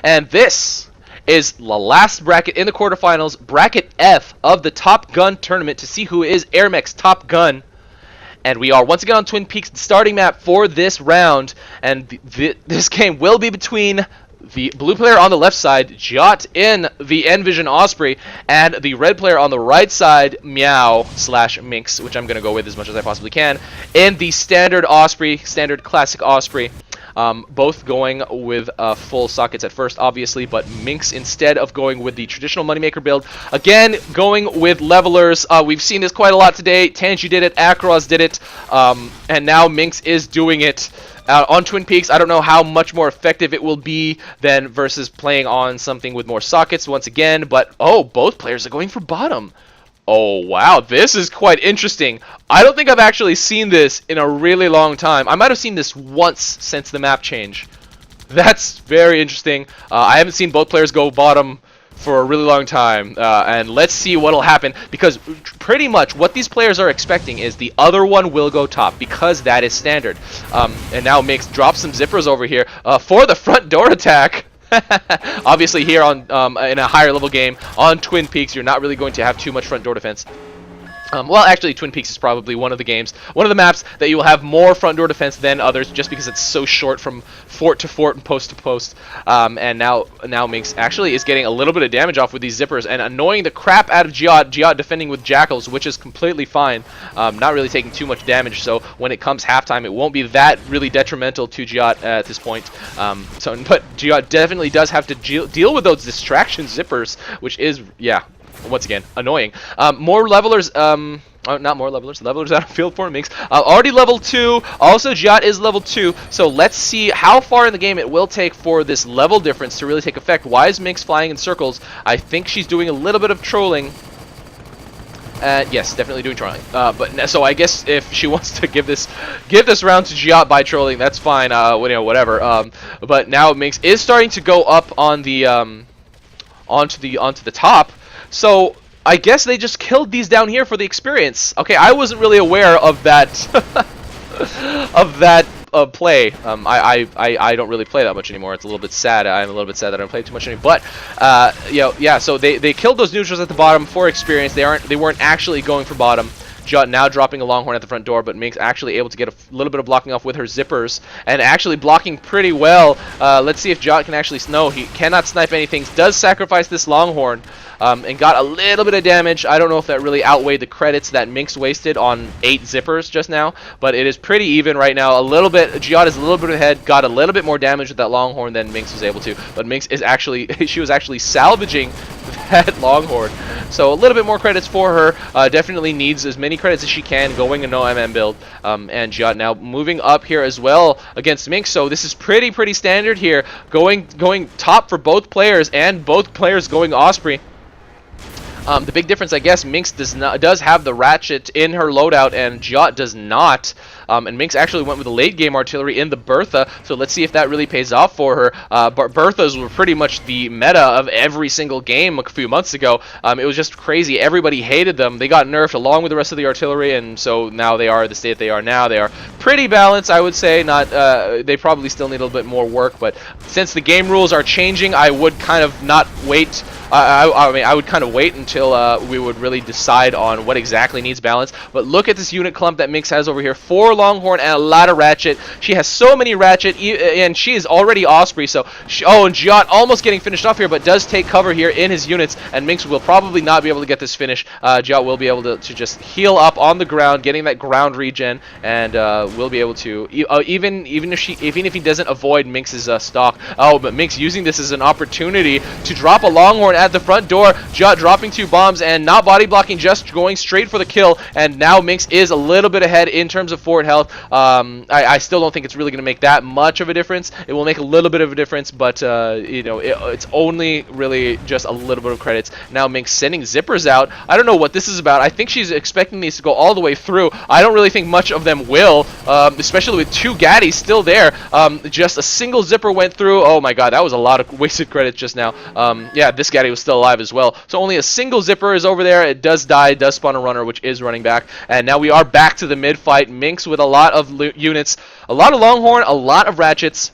And this is the last bracket in the quarterfinals, bracket F of the Top Gun tournament, to see who is AirMech's top gun. And we are once again on Twin Peaks, starting map for this round. And this game will be between the blue player on the left side, Giott in the Envision Osprey, and the red player on the right side, MEOW/Minx, which I'm going to go with as much as I possibly can, in the standard Osprey, standard classic Osprey. Both going with full sockets at first, obviously, but Minx, instead of going with the traditional Moneymaker build, again, going with levelers. We've seen this quite a lot today. Tangy did it, Akros did it, and now Minx is doing it on Twin Peaks. I don't know how much more effective it will be than versus playing on something with more sockets once again, but oh, both players are going for bottom. Oh, wow, this is quite interesting. I don't think I've actually seen this in a really long time. I might have seen this once since the map change. That's very interesting. I haven't seen both players go bottom for a really long time. And let's see what'll happen, because pretty much what these players are expecting is the other one will go top, because that is standard. And now Mix drops some zippers over here for the front door attack. Obviously here on in a higher level game on Twin Peaks, you're not really going to have too much front door defense. Well, actually, Twin Peaks is probably one of the maps that you will have more front door defense than others, just because it's so short from fort to fort and post to post. And now Minx actually is getting a little bit of damage off with these zippers and annoying the crap out of Giott. Giott defending with Jackals, which is completely fine. Not really taking too much damage, so when it comes halftime, it won't be that really detrimental to Giott at this point. But Giott definitely does have to deal with those distraction zippers, which is, yeah, once again, annoying. More levelers, not more levelers, levelers out of field for Minx. Already level 2, also Giott is level 2, so let's see how far in the game it will take for this level difference to really take effect. Why is Minx flying in circles? I think she's doing a little bit of trolling. Yes, definitely doing trolling. But so I guess if she wants to give this round to Giott by trolling, that's fine. You know, whatever. But now Minx is starting to go up on the onto the top. So I guess they just killed these down here for the experience. Okay, I wasn't really aware of that play. I don't really play that much anymore. It's a little bit sad. I'm a little bit sad that I don't play too much anymore. But you know, yeah. So they killed those neutrals at the bottom for experience. They weren't actually going for bottom. Giott now dropping a Longhorn at the front door, but Minx actually able to get a little bit of blocking off with her zippers, and actually blocking pretty well. Let's see if Giott can actually... No, he cannot snipe anything. Does sacrifice this Longhorn, and got a little bit of damage. I don't know if that really outweighed the credits that Minx wasted on 8 zippers just now, but it is pretty even right now. A little bit... Giott is a little bit ahead, got a little bit more damage with that Longhorn than Minx was able to, but Minx is actually... she was actually salvaging that Longhorn. So a little bit more credits for her. Definitely needs as many credits as she can going a no MM build. And Giott now moving up here as well against Minx. So this is pretty standard here. Going top for both players, and both players going Osprey. The big difference, I guess, Minx does have the ratchet in her loadout, and Giott does not. And Minx actually went with the late game artillery in the Bertha, so let's see if that really pays off for her. Berthas were pretty much the meta of every single game a few months ago. It was just crazy. Everybody hated them. They got nerfed along with the rest of the artillery, and so now they are the state they are now. They are pretty balanced, I would say. Not, they probably still need a little bit more work, but since the game rules are changing, I would kind of not wait. I mean, I would kind of wait until we would really decide on what exactly needs balance. But look at this unit clump that Minx has over here. 4 Longhorn and a lot of ratchet. She has so many ratchet, and she is already Osprey. So, oh, and Giott almost getting finished off here, but does take cover here in his units. And Minx will probably not be able to get this finish. Giott will be able to just heal up on the ground, getting that ground regen, and will be able to even if he doesn't avoid Minx's stock. Oh, but Minx using this as an opportunity to drop a Longhorn at the front door. Giott dropping 2 bombs and not body blocking, just going straight for the kill. And now Minx is a little bit ahead in terms of fort health. I still don't think it's really going to make that much of a difference. It will make a little bit of a difference, but you know, it's only really just a little bit of credits. Now Minx sending zippers out. I don't know what this is about. I think she's expecting these to go all the way through. I don't really think much of them will, especially with 2 Gaddies still there. Just a single zipper went through. Oh my god, that was a lot of wasted credits just now. Yeah, this Gaddy was still alive as well. So only a single zipper is over there. It does die, does spawn a runner, which is running back. And now we are back to the mid fight. Minx with a lot of units, a lot of Longhorn, a lot of ratchets.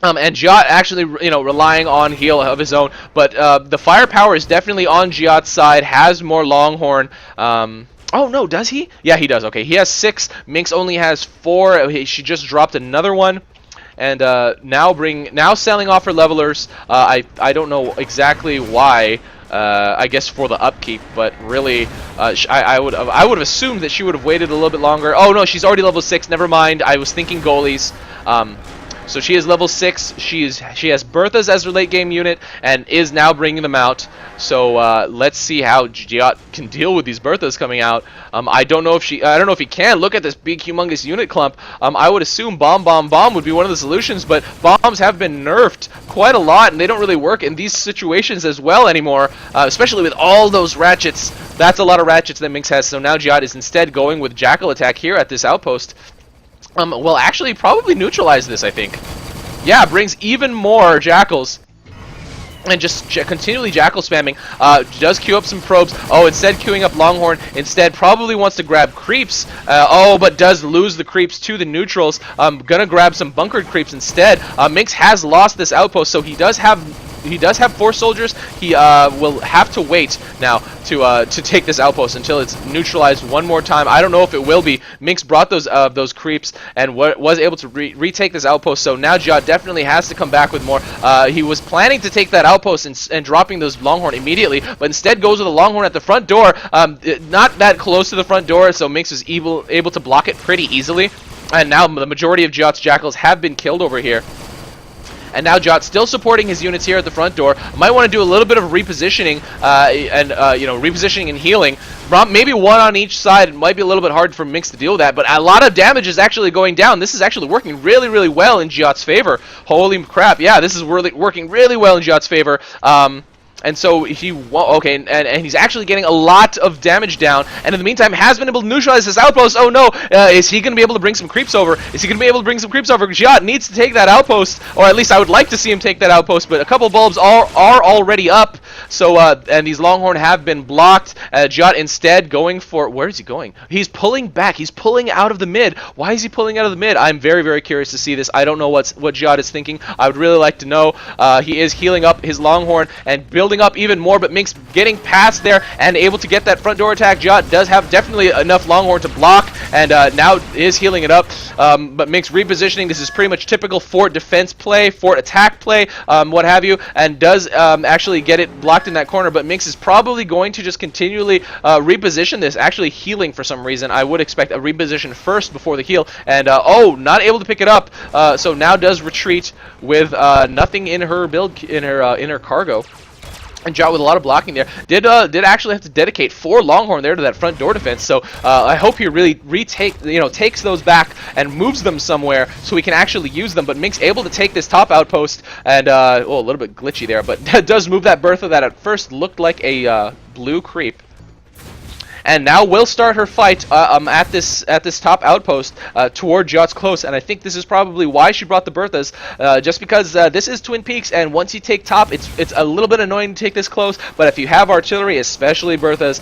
And Giott actually, relying on heal of his own, but the firepower is definitely on Giott's side. Has more Longhorn. Oh no, does he? Yeah, he does. Okay, he has 6. Minx only has 4. She just dropped another one, and now selling off her levelers. I don't know exactly why. I guess for the upkeep, but really, I would have assumed that she would have waited a little bit longer. Oh no, she's already level 6. Never mind. I was thinking goalies. So she is level 6. She has Berthas as her late game unit and is now bringing them out. So let's see how Giott can deal with these Berthas coming out. I don't know if he can. Look at this big humongous unit clump. I would assume bomb would be one of the solutions, but bombs have been nerfed quite a lot and they don't really work in these situations as well anymore, especially with all those ratchets. That's a lot of ratchets that Minx has. So now Giott is instead going with Jackal attack here at this outpost. Well, actually, probably neutralize this, I think. Yeah, brings even more Jackals. And just continually Jackal spamming. Does queue up some probes. Oh, instead queuing up Longhorn. Instead, probably wants to grab creeps. But does lose the creeps to the neutrals. Gonna grab some bunkered creeps instead. Minx has lost this outpost, so he does have 4 soldiers. He will have to wait now to take this outpost until it's neutralized one more time. I don't know if it will be. Minx brought those creeps and was able to retake this outpost. So now Giott definitely has to come back with more. He was planning to take that outpost and dropping those Longhorn immediately, but instead goes with a Longhorn at the front door. Not that close to the front door, so Minx was able to block it pretty easily. And now the majority of Giott's Jackals have been killed over here. And now Giott still supporting his units here at the front door. Might want to do a little bit of repositioning repositioning and healing. Maybe one on each side. It might be a little bit hard for Minx to deal with that, but a lot of damage is actually going down. This is actually working really, really well in Giott's favor. Holy crap! Yeah, this is really working really well in Giott's favor. And so and he's actually getting a lot of damage down, and in the meantime has been able to neutralize this outpost. Oh no, is he going to be able to bring some creeps over? Giott needs to take that outpost, or at least I would like to see him take that outpost, but a couple bulbs are already up, so, and these Longhorn have been blocked. Giott instead going for, where is he going? He's pulling back, he's pulling out of the mid. Why is he pulling out of the mid? I'm very, very curious to see this. I don't know what Giott is thinking. I would really like to know. He is healing up his Longhorn and building up even more, but Minx getting past there and able to get that front door attack. Giott does have definitely enough Longhorn to block, and now is healing it up. But Minx repositioning. This is pretty much typical fort defense play, fort attack play, what have you, and does actually get it blocked in that corner. But Minx is probably going to just continually reposition this, actually healing for some reason. I would expect a reposition first before the heal, and not able to pick it up. So now does retreat with nothing in her build, in her cargo. And Giott with a lot of blocking there did actually have to dedicate 4 Longhorn there to that front door defense. So I hope he really takes those back and moves them somewhere so we can actually use them. But Minx able to take this top outpost, and a little bit glitchy there, but does move that Bertha that at first looked like a blue creep. And now will start her fight at this top outpost toward Giott's close, and I think this is probably why she brought the Berthas, just because this is Twin Peaks, and once you take top, it's a little bit annoying to take this close. But if you have artillery, especially Berthas,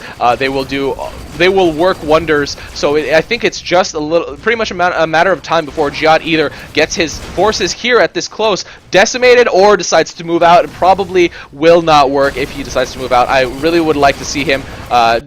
they will work wonders. So I think it's just pretty much a matter of time before Giott either gets his forces here at this close decimated or decides to move out. It probably will not work if he decides to move out. I really would like to see him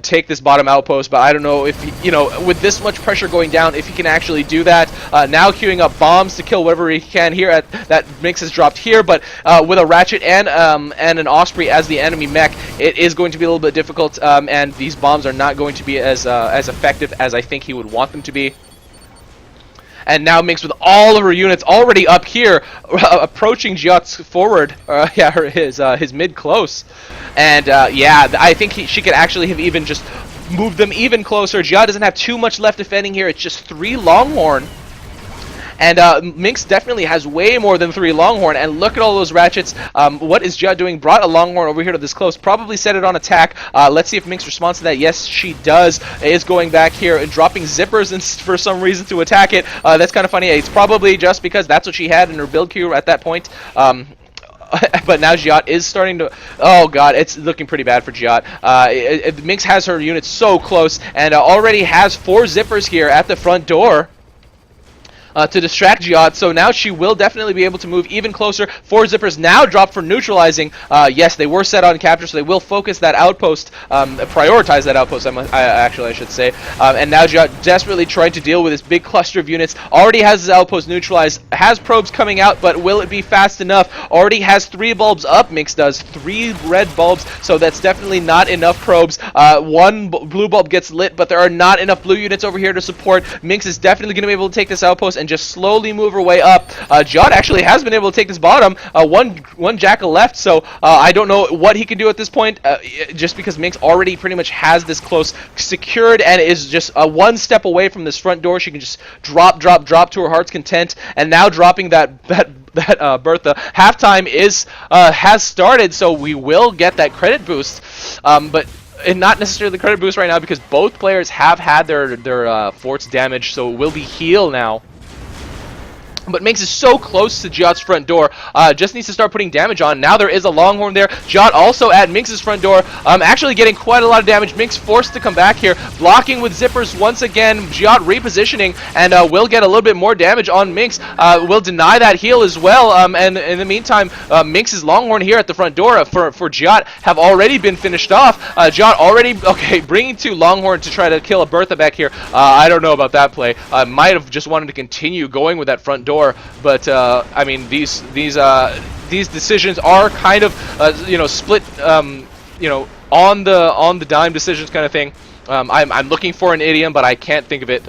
take this bottom outpost, but I don't know if he, with this much pressure going down, if he can actually do that. Now queuing up bombs to kill whatever he can here at that Minx has dropped here, but with a Ratchet and an Osprey as the enemy mech, it is going to be a little bit difficult, and these bombs are not going to be as effective as I think he would want them to be. And now Minx with all of her units already up here, approaching Giott's forward, his mid close, and I think she could actually have even just moved them even closer. Giott doesn't have too much left defending here. It's just 3 Longhorn. And Minx definitely has way more than 3 Longhorn, and look at all those Ratchets. What is Giott doing? Brought a Longhorn over here to this close, probably set it on attack. Let's see if Minx responds to that. Yes, she does. Is going back here and dropping zippers and for some reason to attack it. That's kind of funny. It's probably just because that's what she had in her build queue at that point. But now Giott is starting to... Oh god, it's looking pretty bad for Giott. Minx has her units so close, and already has 4 zippers here at the front door. to distract Giott, so now she will definitely be able to move even closer. 4 zippers now dropped for neutralizing. Yes, they were set on capture, so they will focus that outpost, prioritize that outpost, I should say. And now Giott desperately trying to deal with this big cluster of units. Already has his outpost neutralized, has probes coming out, but will it be fast enough? Already has 3 bulbs up, Minx does. 3 red bulbs, so that's definitely not enough probes. 1 blue bulb gets lit, but there are not enough blue units over here to support. Minx is definitely going to be able to take this outpost and just slowly move her way up. Giott actually has been able to take this bottom. One jackal left, so I don't know what he can do at this point, just because Minx already pretty much has this close secured and is just 1 step away from this front door. She can just drop to her heart's content, and now dropping that Bertha. Halftime has started, so we will get that credit boost, but not necessarily the credit boost right now because both players have had their forts damaged, so it will be heal now. But Minx is so close to Giott's front door, just needs to start putting damage on. Now there is a Longhorn there. Giott also at Minx's front door, actually getting quite a lot of damage. Minx forced to come back here, blocking with zippers once again. Giott repositioning, and will get a little bit more damage on Minx. Will deny that heal as well, and in the meantime, Minx's Longhorn here at the front door for Giott have already been finished off. Giott already, okay, bringing 2 Longhorn to try to kill a Bertha back here. I don't know about that play. Might have just wanted to continue going with that front door. But I mean, these decisions are kind of split, on the dime decisions kind of thing. I'm looking for an idiom, but I can't think of it.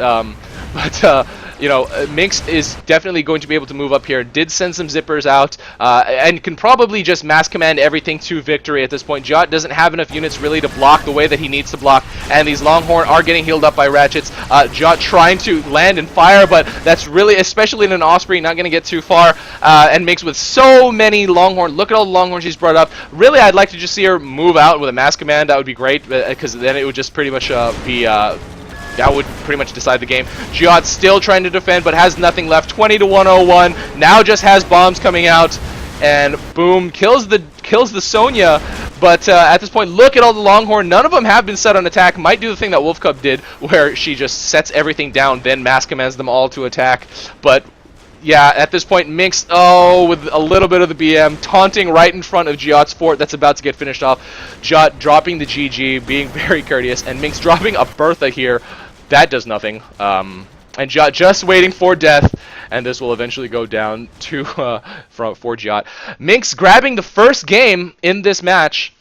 Minx is definitely going to be able to move up here. Did send some zippers out, and can probably just mass command everything to victory at this point. Giott doesn't have enough units really to block the way that he needs to block, and these Longhorn are getting healed up by ratchets. Giott trying to land and fire, but that's really, especially in an Osprey, not going to get too far, and Minx with so many Longhorn. Look at all the Longhorn she's brought up. Really, I'd like to just see her move out with a mass command. That would be great, because then it would just pretty much that would pretty much decide the game. Giott still trying to defend, but has nothing left. 20 to 101. Now just has bombs coming out, and boom, kills the Sonya. But at this point, look at all the Longhorn. None of them have been set on attack. Might do the thing that Wolf Cub did, where she just sets everything down, then mass commands them all to attack. But yeah, at this point, Minx, with a little bit of the BM, taunting right in front of Giott's fort that's about to get finished off. Giott dropping the GG, being very courteous, and Minx dropping a Bertha here. That does nothing. And Giott just waiting for death, and this will eventually go down to for Giott. Minx grabbing the first game in this match.